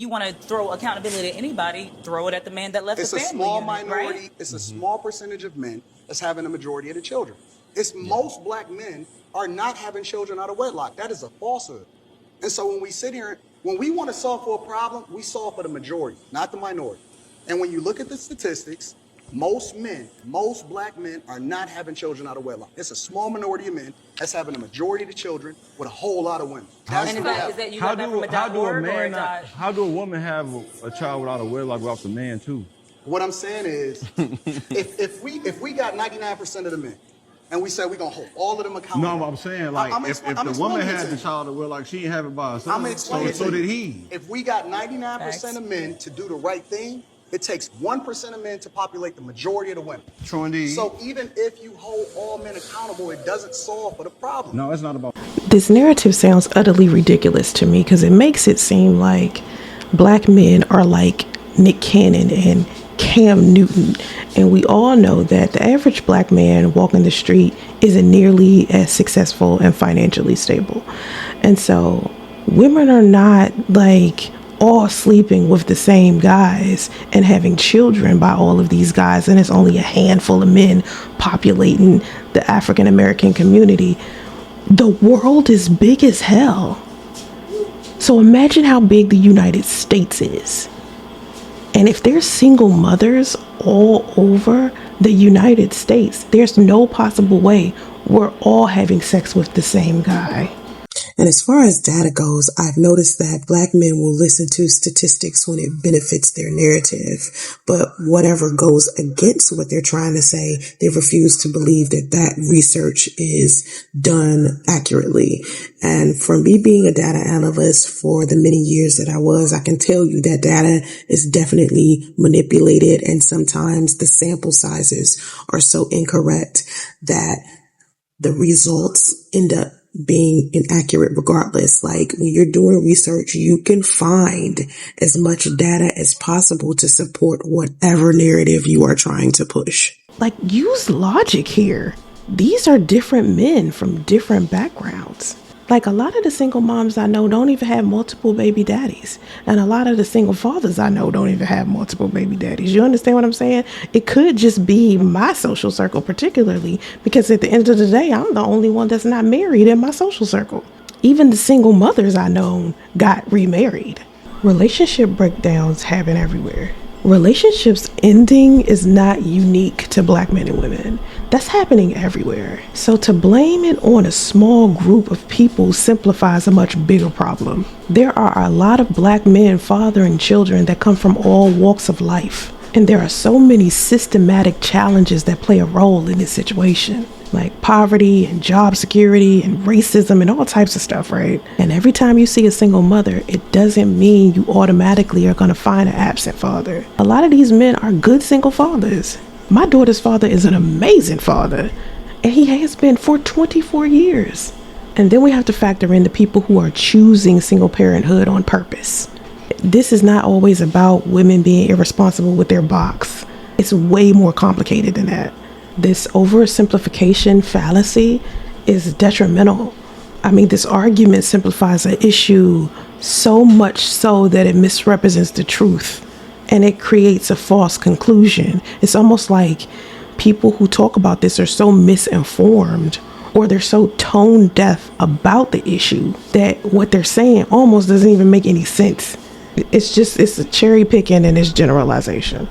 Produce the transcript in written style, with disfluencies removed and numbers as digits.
You want to throw accountability at anybody, throw it at the man that left It's the a family small unit, minority. right? It's a small percentage of men that's having the majority of the children. It's most black men are not having children out of wedlock. That is a falsehood. And so when we sit here, when we want to solve for a problem, we solve for the majority, not the minority. And when you look at the statistics, most black men are not having children out of wedlock. It's a small minority of men that's having the majority of the children with a whole lot of women. And is that you got that from a .org or a dot? How do a woman have a child without a wedlock without the man too? What I'm saying is, if we got 99% of the men, and we said we're gonna hold all of them accountable. No, I'm saying like if the woman had the child at wedlock, she didn't have it by herself. So did he. If we got 99% of men to do the right thing, it takes 1% of men to populate the majority of the women. True indeed. So even if you hold all men accountable, it doesn't solve for the problem. No, it's not about. This narrative sounds utterly ridiculous to me because it makes it seem like black men are like Nick Cannon and Cam Newton. And we all know that the average black man walking the street isn't nearly as successful and financially stable. And so women are not like all sleeping with the same guys and having children by all of these guys, and it's only a handful of men populating the African American community. The world is big as hell. So imagine how big the United States is. And if there's single mothers all over the United States, there's no possible way we're all having sex with the same guy. And as far as data goes, I've noticed that black men will listen to statistics when it benefits their narrative. But whatever goes against what they're trying to say, they refuse to believe that that research is done accurately. And from me being a data analyst for the many years that I was, I can tell you that data is definitely manipulated. And sometimes the sample sizes are so incorrect that the results end up being inaccurate regardless. Like when you're doing research, you can find as much data as possible to support whatever narrative you are trying to push. Like, use logic here. These are different men from different backgrounds. Like, a lot of the single moms I know don't even have multiple baby daddies. And a lot of the single fathers I know don't even have multiple baby daddies. You understand what I'm saying? It could just be my social circle particularly, because at the end of the day, I'm the only one that's not married in my social circle. Even the single mothers I know got remarried. Relationship breakdowns happen everywhere. Relationships ending is not unique to black men and women. That's happening everywhere. So to blame it on a small group of people simplifies a much bigger problem. There are a lot of black men fathering children that come from all walks of life. And there are so many systematic challenges that play a role in this situation, like poverty and job security and racism and all types of stuff, right? And every time you see a single mother, it doesn't mean you automatically are going to find an absent father. A lot of these men are good single fathers. My daughter's father is an amazing father, and he has been for 24 years. And then we have to factor in the people who are choosing single parenthood on purpose. This is not always about women being irresponsible with their box. It's way more complicated than that. This oversimplification fallacy is detrimental. I mean, this argument simplifies an issue so much so that it misrepresents the truth, and it creates a false conclusion. It's almost like people who talk about this are so misinformed, or they're so tone deaf about the issue that what they're saying almost doesn't even make any sense. It's a cherry picking and it's generalization.